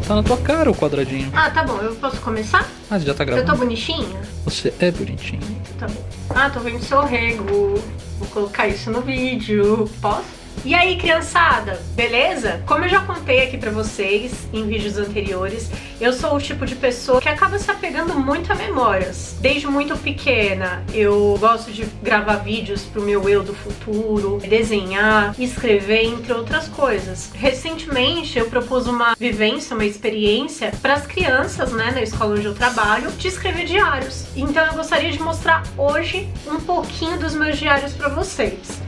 Tá na tua cara o quadradinho. Ah, tá bom, eu posso começar? Ah, você já tá Eu gravando? tô bonitinha? Você é bonitinho. Tá bom. Ah, tô vendo seu rego. Vou colocar isso no vídeo. Posso? E aí, criançada, beleza? Como eu já contei aqui pra vocês em vídeos anteriores, eu sou o tipo de pessoa que acaba se apegando muito a memórias. Desde muito pequena, eu gosto de gravar vídeos pro meu eu do futuro, desenhar, escrever, entre outras coisas. Recentemente, eu propus uma vivência, uma experiência para as crianças, né, na escola onde eu trabalho, de escrever diários. Então eu gostaria de mostrar hoje um pouquinho dos meus diários pra vocês.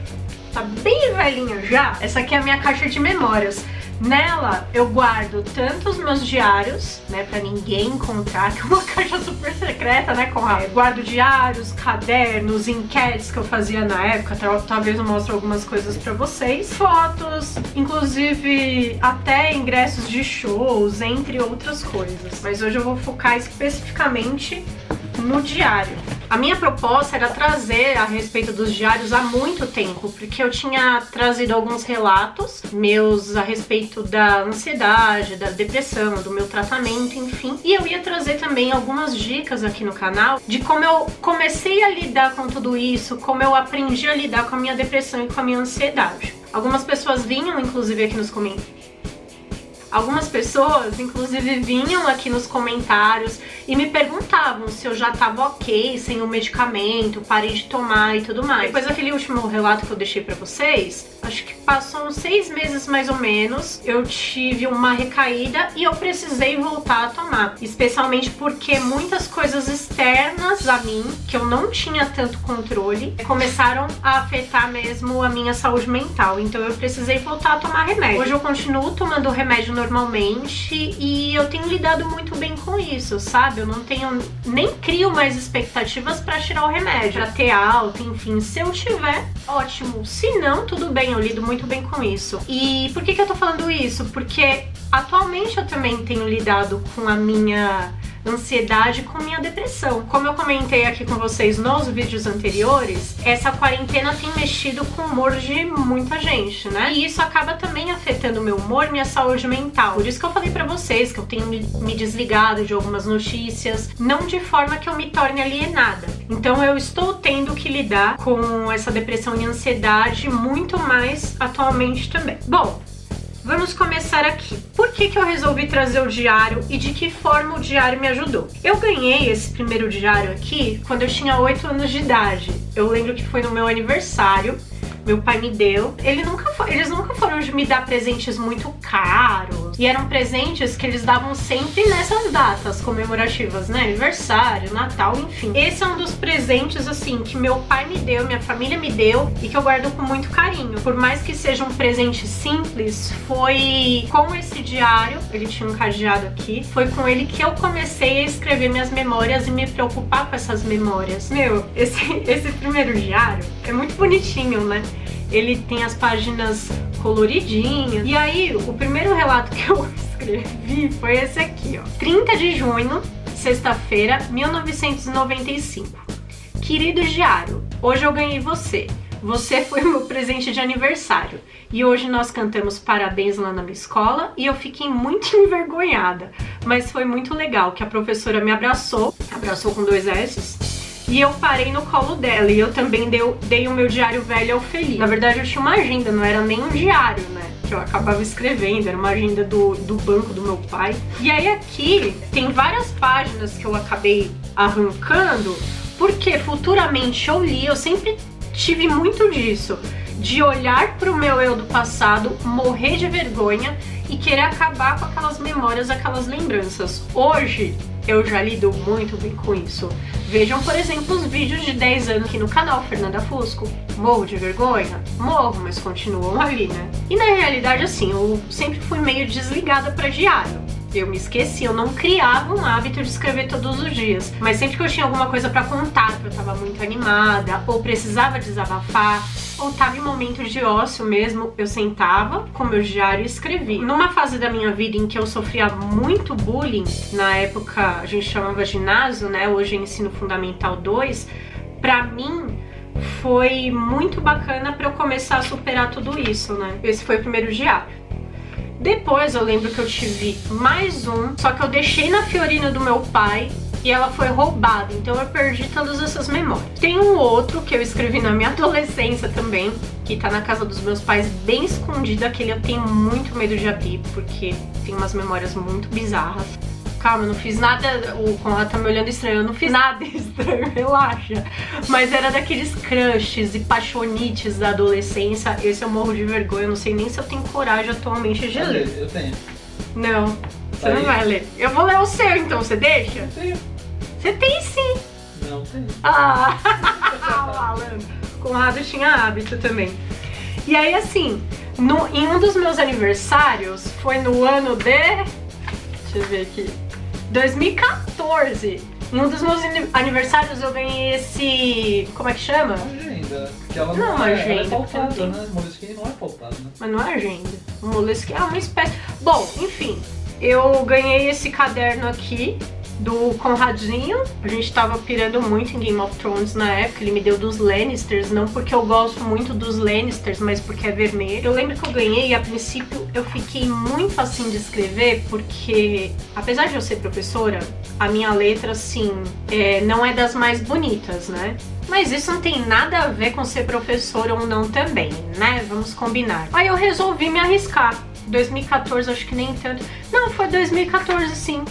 Tá bem velhinha já. Essa aqui é a minha caixa de memórias. Nela eu guardo tanto os meus diários, né, pra ninguém encontrar, que é uma caixa super secreta, né, Conrado? Guardo diários, cadernos, enquetes que eu fazia na época, talvez eu mostre algumas coisas pra vocês, fotos, inclusive até ingressos de shows, entre outras coisas. Mas hoje eu vou focar especificamente no diário. A minha proposta era trazer a respeito dos diários há muito tempo, porque eu tinha trazido alguns relatos meus a respeito da ansiedade, da depressão, do meu tratamento, enfim. E eu ia trazer também algumas dicas aqui no canal de como eu comecei a lidar com tudo isso, como eu aprendi a lidar com a minha depressão e com a minha ansiedade. Algumas pessoas vinham, inclusive, aqui nos comentários. Algumas pessoas, inclusive, vinham aqui nos comentários e me perguntavam se eu já tava ok, sem o medicamento, parei de tomar e tudo mais. Depois daquele último relato que eu deixei pra vocês, acho que passou uns 6 meses mais ou menos, eu tive uma recaída e eu precisei voltar a tomar. Especialmente porque muitas coisas externas a mim, que eu não tinha tanto controle, começaram a afetar mesmo a minha saúde mental. Então eu precisei voltar a tomar remédio. Hoje eu continuo tomando remédio normalmente e eu tenho lidado muito bem com isso, sabe? Eu não tenho, nem crio mais expectativas pra tirar o remédio, pra ter alta, enfim. Se eu tiver, ótimo. Se não, tudo bem, eu lido muito bem com isso. E por que eu tô falando isso? Porque atualmente eu também tenho lidado com a minha ansiedade, com minha depressão. Como eu comentei aqui com vocês nos vídeos anteriores, essa quarentena tem mexido com o humor de muita gente, né? E isso acaba também afetando o meu humor, minha saúde mental. Por isso que eu falei pra vocês que eu tenho me desligado de algumas notícias, não de forma que eu me torne alienada. Então eu estou tendo que lidar com essa depressão e ansiedade muito mais atualmente também. Bom, vamos começar aqui. Por que eu resolvi trazer o diário e de que forma o diário me ajudou? Eu ganhei esse primeiro diário aqui quando eu tinha 8 anos de idade. Eu lembro que foi no meu aniversário, meu pai me deu. Eles nunca foram de me dar presentes muito caros. E eram presentes que eles davam sempre nessas datas comemorativas, né? Aniversário, Natal, enfim. Esse é um dos presentes, assim, que meu pai me deu, minha família me deu e que eu guardo com muito carinho. Por mais que seja um presente simples, foi com esse diário, ele tinha um cadeado aqui, foi com ele que eu comecei a escrever minhas memórias e me preocupar com essas memórias. Meu, esse primeiro diário é muito bonitinho, né? Ele tem as páginas coloridinhas. E aí, o primeiro relato que eu escrevi foi esse aqui, ó. 30 de junho, sexta-feira, 1995. Querido diário, hoje eu ganhei você. Você foi o meu presente de aniversário. E hoje nós cantamos parabéns lá na minha escola e eu fiquei muito envergonhada. Mas foi muito legal que a professora me abraçou com 2 S's. E eu parei no colo dela e eu também dei o meu diário velho ao feliz. Na verdade eu tinha uma agenda, não era nem um diário, né? Que eu acabava escrevendo, era uma agenda do banco do meu pai. E aí aqui tem várias páginas que eu acabei arrancando, porque futuramente eu li, eu sempre tive muito disso, de olhar pro meu eu do passado, morrer de vergonha e querer acabar com aquelas memórias, aquelas lembranças. Hoje eu já lido muito bem com isso. Vejam, por exemplo, os vídeos de 10 anos aqui no canal Fernanda Fusco. Morro de vergonha? Morro, mas continuam ali, né? E na realidade, assim, eu sempre fui meio desligada pra diário. Eu me esqueci, eu não criava um hábito de escrever todos os dias. Mas sempre que eu tinha alguma coisa pra contar, que eu tava muito animada, ou precisava desabafar, ou tava em momento de ócio mesmo, eu sentava com meu diário e escrevia. Numa fase da minha vida em que eu sofria muito bullying, na época a gente chamava ginásio, né? Hoje é ensino fundamental 2, pra mim foi muito bacana pra eu começar a superar tudo isso, né? Esse foi o primeiro diário. Depois eu lembro que eu tive mais um, só que eu deixei na Fiorino do meu pai e ela foi roubada, então eu perdi todas essas memórias. Tem um outro que eu escrevi na minha adolescência também, que tá na casa dos meus pais, bem escondido. Aquele eu tenho muito medo de abrir, porque tem umas memórias muito bizarras. Calma, eu não fiz nada, o Conrado tá me olhando estranho, eu não fiz nada estranho, relaxa. Mas era daqueles crushes e paixonites da adolescência. Esse eu morro de vergonha, eu não sei nem se eu tenho coragem atualmente de ler. Eu tenho. Não, você não vai ler. Eu vou ler o seu então, você deixa? Eu tenho. Você tem sim. Não tenho. Ah, malandro. Conrado tinha hábito também. E aí assim, em um dos meus aniversários, foi no ano de... Deixa eu ver aqui. 2014. Em um dos meus aniversários eu ganhei esse... Como é que chama? Agenda. Que ela Não, ela agenda, é pautada, porque né? Moleskine não é pautada, né? Mas não é agenda. O Moleskine é uma espécie... Bom, enfim. Eu ganhei esse caderno aqui do Conradinho. A gente tava pirando muito em Game of Thrones na época. Ele me deu dos Lannisters, não porque eu gosto muito dos Lannisters, mas porque é vermelho. Eu lembro que eu ganhei e a princípio eu fiquei muito assim de escrever, porque apesar de eu ser professora, a minha letra, assim, não é das mais bonitas, né? Mas isso não tem nada a ver com ser professora ou não também, né? Vamos combinar. Aí eu resolvi me arriscar. 2014, acho que nem tanto. Não, foi 2014 sim.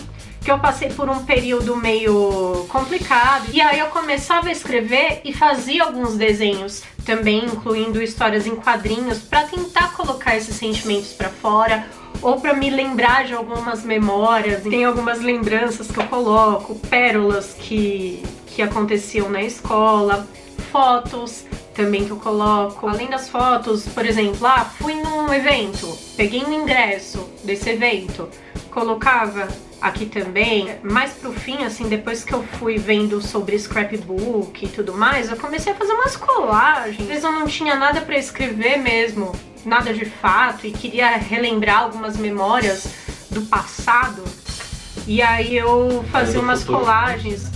Que eu passei por um período meio complicado. E aí eu começava a escrever e fazia alguns desenhos também, incluindo histórias em quadrinhos, pra tentar colocar esses sentimentos pra fora, ou pra me lembrar de algumas memórias. Tem algumas lembranças que eu coloco, pérolas que aconteciam na escola, fotos também que eu coloco. Além das fotos, por exemplo, fui num evento, peguei um ingresso desse evento, colocava aqui também. Mais pro fim, assim, depois que eu fui vendo sobre scrapbook e tudo mais, eu comecei a fazer umas colagens. Às vezes eu não tinha nada pra escrever mesmo, nada de fato, e queria relembrar algumas memórias do passado. E aí eu fazia umas colagens.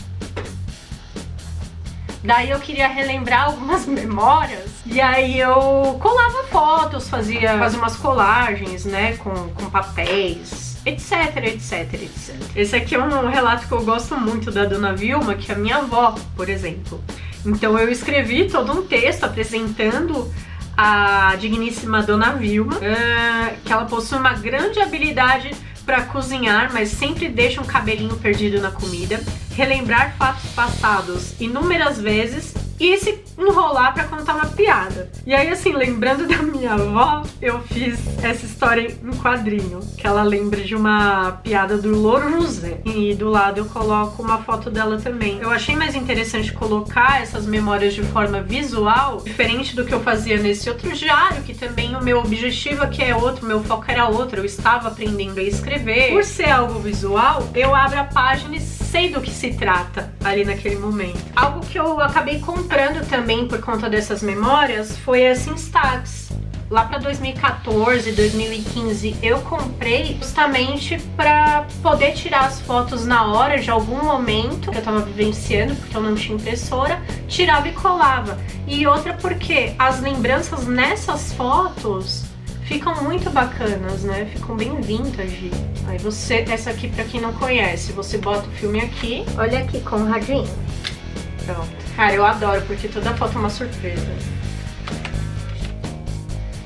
Daí eu queria relembrar algumas memórias, e aí eu colava fotos, fazia umas colagens, né, com papéis, etc, etc, etc. Esse aqui é um relato que eu gosto muito da Dona Vilma, que é a minha avó, por exemplo. Então eu escrevi todo um texto apresentando a digníssima Dona Vilma, que ela possui uma grande habilidade para cozinhar, mas sempre deixa um cabelinho perdido na comida, relembrar fatos passados inúmeras vezes e se enrolar pra contar uma piada. E aí, assim, lembrando da minha avó, eu fiz essa história em quadrinho, que ela lembra de uma piada do Louro José. E do lado eu coloco uma foto dela também. Eu achei mais interessante colocar essas memórias de forma visual, diferente do que eu fazia nesse outro diário, que também o meu objetivo aqui é outro, meu foco era outro, eu estava aprendendo a escrever. Por ser algo visual, eu abro a página e sei do que se trata ali naquele momento. Algo que eu acabei comprando também por conta dessas memórias foi essa Instax. Lá para 2014, 2015, eu comprei justamente para poder tirar as fotos na hora de algum momento que eu tava vivenciando, porque eu não tinha impressora, tirava e colava. E outra porque as lembranças nessas fotos ficam muito bacanas, né? Ficam bem vintage. Aí você, essa aqui pra quem não conhece, você bota o filme aqui. Olha aqui, Conradinho. Pronto. Cara, eu adoro, porque toda foto é uma surpresa.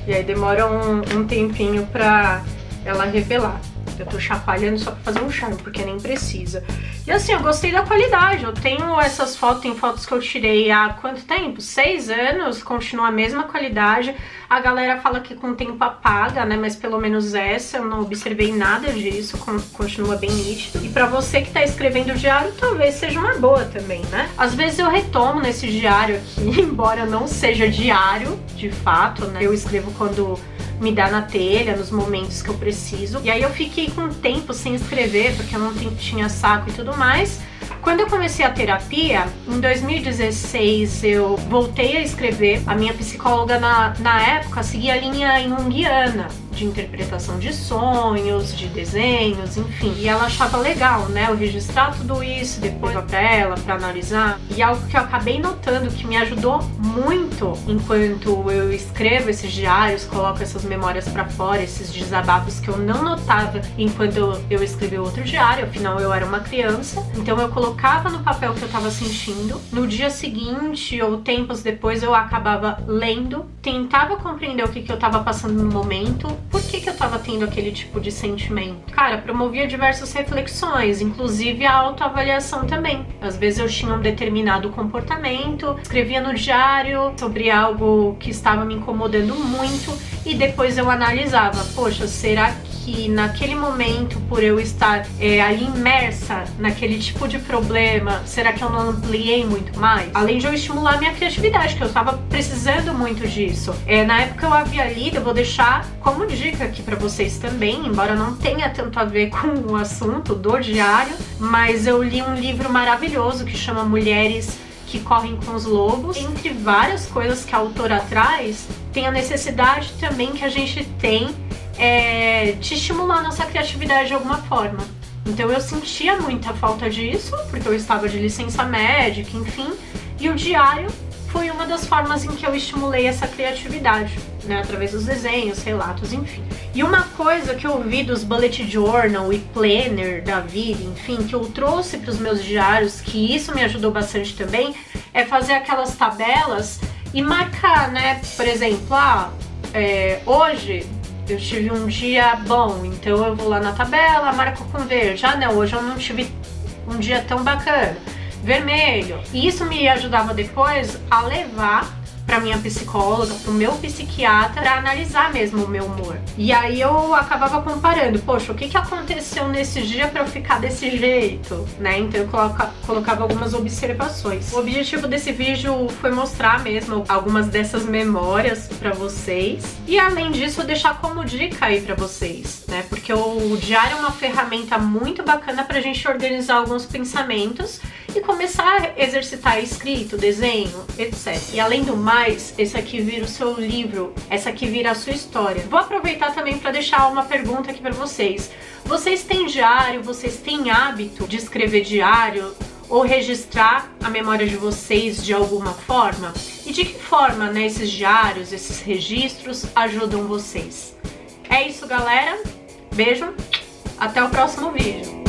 E aí demora um tempinho pra ela revelar. Eu tô chacoalhando só pra fazer um charme, porque nem precisa. E assim, eu gostei da qualidade. Eu tenho essas fotos, tem fotos que eu tirei há quanto tempo? 6 anos, continua a mesma qualidade. A galera fala que com o tempo apaga, né? Mas pelo menos essa, eu não observei nada disso, continua bem nítido. E pra você que tá escrevendo diário, talvez seja uma boa também, né? Às vezes eu retomo nesse diário aqui, embora não seja diário, de fato, né? Eu escrevo quando me dá na telha, nos momentos que eu preciso. E aí eu fiquei com tempo sem escrever, porque eu não tinha saco e tudo mais. Quando eu comecei a terapia, em 2016, eu voltei a escrever. A minha psicóloga na época seguia a linha junguiana. de interpretação de sonhos, de desenhos, enfim. E ela achava legal, né, eu registrar tudo isso, depois pra ela, pra analisar. E algo que eu acabei notando que me ajudou muito enquanto eu escrevo esses diários, coloco essas memórias pra fora, esses desabafos que eu não notava enquanto eu escrevi outro diário, afinal eu era uma criança. Então eu colocava no papel o que eu tava sentindo. No dia seguinte ou tempos depois eu acabava lendo, tentava compreender o que eu tava passando no momento, por que eu tava tendo aquele tipo de sentimento. Cara, promovia diversas reflexões, inclusive a autoavaliação também. Às vezes eu tinha um determinado comportamento, escrevia no diário sobre algo que estava me incomodando muito e depois eu analisava, poxa, será que naquele momento, por eu estar ali imersa naquele tipo de problema, será que eu não ampliei muito mais? Além de eu estimular minha criatividade, que eu tava precisando muito disso. Na época eu havia lido, eu vou deixar como dica aqui pra vocês também, embora não tenha tanto a ver com o assunto do diário, mas eu li um livro maravilhoso que chama Mulheres que Correm com os Lobos. Entre várias coisas que a autora traz, tem a necessidade também que a gente tem de estimular a nossa criatividade de alguma forma. Então eu sentia muita falta disso, porque eu estava de licença médica, enfim, e o diário foi uma das formas em que eu estimulei essa criatividade, né, através dos desenhos, relatos, enfim. E uma coisa que eu vi dos bullet journal e planner da vida, enfim, que eu trouxe para os meus diários, que isso me ajudou bastante também, é fazer aquelas tabelas e marcar, né, por exemplo, hoje eu tive um dia bom, então eu vou lá na tabela, marco com verde. Não, hoje eu não tive um dia tão bacana. Vermelho. E isso me ajudava depois a levar pra minha psicóloga, pro meu psiquiatra, pra analisar mesmo o meu humor. E aí eu acabava comparando, poxa, o que aconteceu nesse dia pra eu ficar desse jeito, né? Então eu colocava algumas observações. O objetivo desse vídeo foi mostrar mesmo algumas dessas memórias pra vocês. E além disso, deixar como dica aí pra vocês, né? Porque o diário é uma ferramenta muito bacana pra gente organizar alguns pensamentos e começar a exercitar escrito, desenho, etc. E além do mais, esse aqui vira o seu livro, essa aqui vira a sua história. Vou aproveitar também para deixar uma pergunta aqui para vocês. Vocês têm diário? Vocês têm hábito de escrever diário ou registrar a memória de vocês de alguma forma? E de que forma, né, esses diários, esses registros ajudam vocês? É isso, galera. Beijo. Até o próximo vídeo.